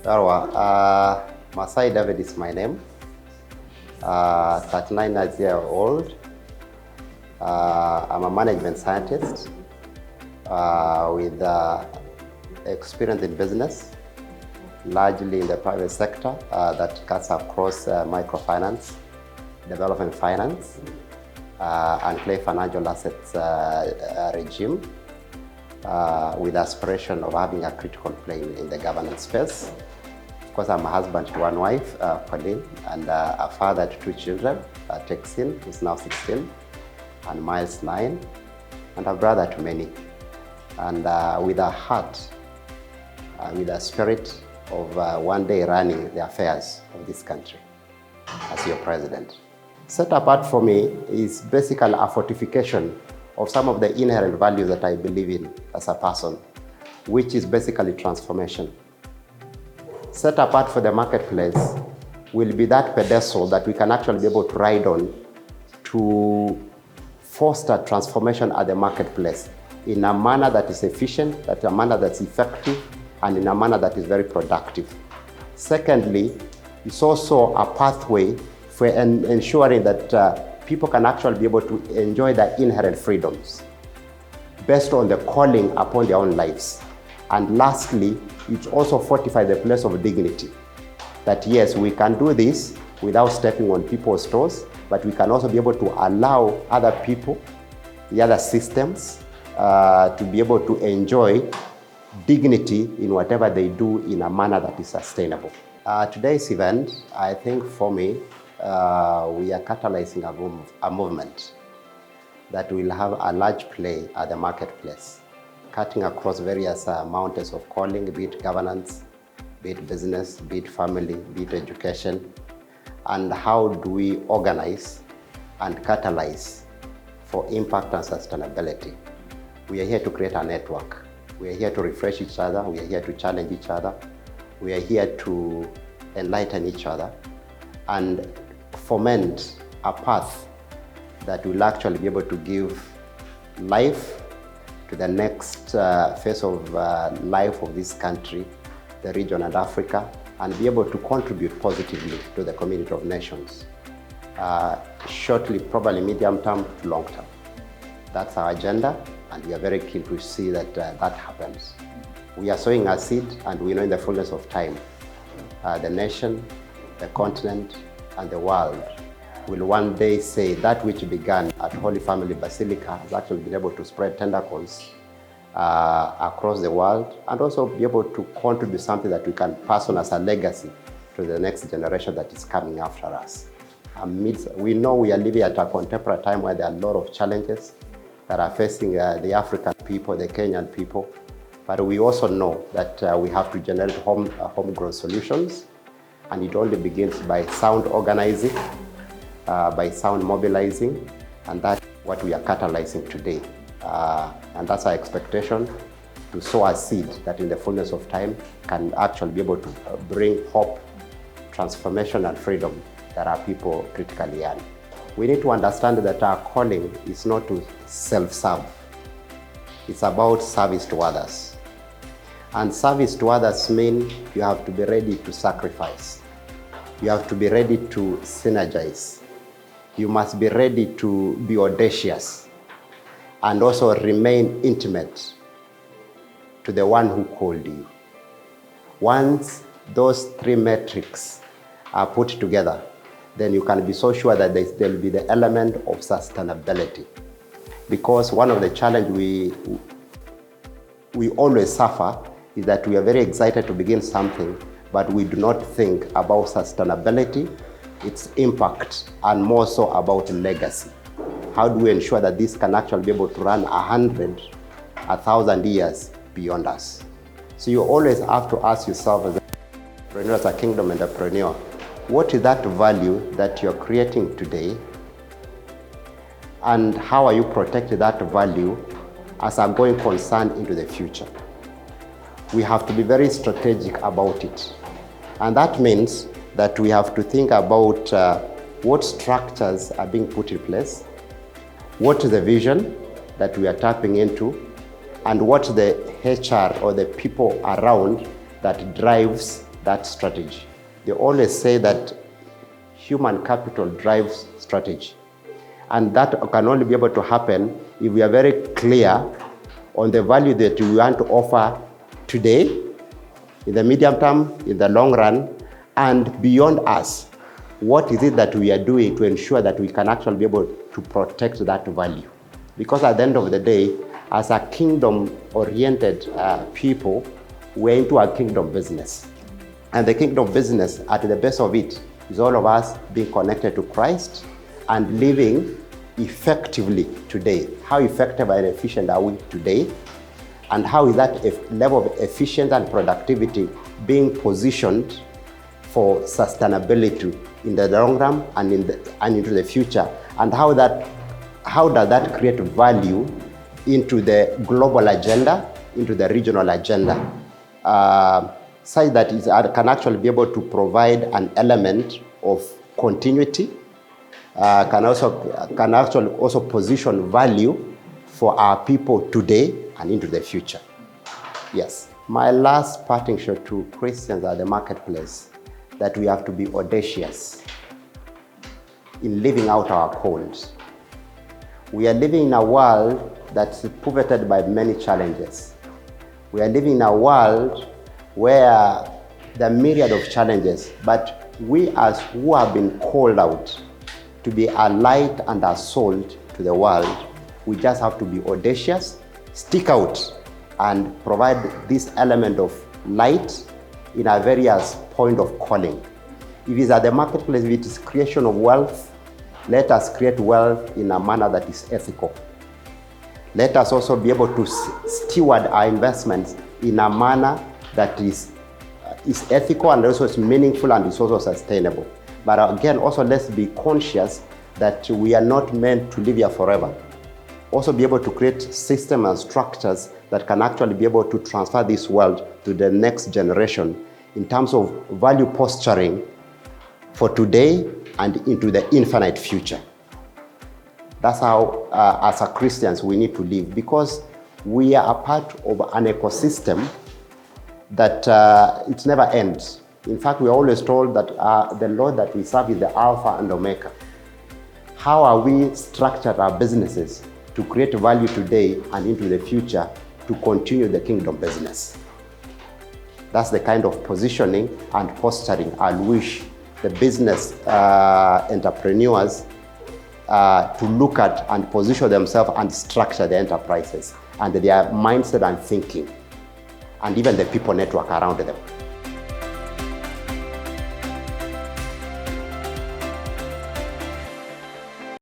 Masai David is my name. 39 years old. I'm a management scientist with experience in business, largely in the private sector that cuts across microfinance, development finance, and clay financial assets regime, with aspiration of having a critical play in the governance space. Of course, I'm a husband to one wife, Pauline, and a father to two children, Texin, who's now 16, and Miles, 9, and a brother to many. And with a heart, with a spirit of one day running the affairs of this country as your president. Set apart for me is basically a fortification of some of the inherent values that I believe in as a person, which is basically transformation. Set apart for the marketplace will be that pedestal that we can actually be able to ride on to foster transformation at the marketplace in a manner that is efficient, that a manner that's effective, and in a manner that is very productive. Secondly, it's also a pathway for ensuring that people can actually be able to enjoy their inherent freedoms based on the calling upon their own lives. And lastly, it also fortifies the place of dignity. That yes, we can do this without stepping on people's toes, but we can also be able to allow other people, the other systems, to be able to enjoy dignity in whatever they do in a manner that is sustainable. Today's event, I think for me, we are catalyzing a movement that will have a large play at the marketplace, cutting across various mountains of calling, be it governance, be it business, be it family, be it education, and how do we organize and catalyze for impact and sustainability. We are here to create a network. We are here to refresh each other. We are here to challenge each other. We are here to enlighten each other and foment a path that will actually be able to give life to the next phase of life of this country, the region and Africa, and be able to contribute positively to the community of nations. Shortly, probably medium term to long term. That's our agenda, and we are very keen to see that that happens. We are sowing a seed, and we know in the fullness of time, the nation, the continent, and the world will one day say that which began at Holy Family Basilica has actually been able to spread tentacles across the world, and also be able to contribute something that we can pass on as a legacy to the next generation that is coming after us. We know we are living at a contemporary time where there are a lot of challenges that are facing the African people, the Kenyan people, but we also know that we have to generate homegrown solutions, and it only begins by sound organizing, by sound mobilizing, and that's what we are catalyzing today. And that's our expectation, to sow a seed that in the fullness of time can actually be able to bring hope, transformation, and freedom that our people critically yearn. We need to understand that our calling is not to self-serve. It's about service to others. And service to others means you have to be ready to sacrifice. You have to be ready to synergize. You must be ready to be audacious and also remain intimate to the one who called you. Once those three metrics are put together, then you can be so sure that there will be the element of sustainability. Because one of the challenges we always suffer is that we are very excited to begin something, but we do not think about sustainability, its impact, and more so about legacy. How do we ensure that this can actually be able to run 100, 1,000 years beyond us? So you always have to ask yourself as an entrepreneur, as a kingdom entrepreneur, what is that value that you're creating today? And how are you protecting that value as a going concern into the future? We have to be very strategic about it. And that means that we have to think about what structures are being put in place, what is the vision that we are tapping into, and what the HR or the people around that drives that strategy. They always say that human capital drives strategy. And that can only be able to happen if we are very clear on the value that we want to offer today, in the medium term, in the long run, and beyond us. What is it that we are doing to ensure that we can actually be able to protect that value? Because at the end of the day, as a kingdom-oriented people, we're into a kingdom business. And the kingdom business, at the base of it, is all of us being connected to Christ and living effectively today. How effective and efficient are we today? And how is that level of efficiency and productivity being positioned for sustainability in the long run and into the future? And how does that create value into the global agenda, into the regional agenda, such that it can actually be able to provide an element of continuity, can actually also position value for our people today and into the future. Yes. My last parting shot to Christians at the marketplace, that we have to be audacious in living out our calls. We are living in a world that's pivoted by many challenges. We are living in a world where there are myriad of challenges, but we as who have been called out to be a light and a salt to the world, we just have to be audacious, stick out, and provide this element of light in our various point of calling. If it's at the marketplace, if it is creation of wealth, let us create wealth in a manner that is ethical. Let us also be able to steward our investments in a manner that is ethical and also is meaningful and is also sustainable. But again, also let's be conscious that we are not meant to live here forever. Also be able to create systems and structures that can actually be able to transfer this world to the next generation in terms of value posturing for today and into the infinite future. That's how, as a Christians, we need to live, because we are a part of an ecosystem that it never ends. In fact, we are always told that the Lord that we serve is the Alpha and Omega. How are we structured our businesses to create value today and into the future to continue the kingdom business? That's the kind of positioning and posturing I wish the business entrepreneurs to look at and position themselves and structure their enterprises and their mindset and thinking, and even the people network around them.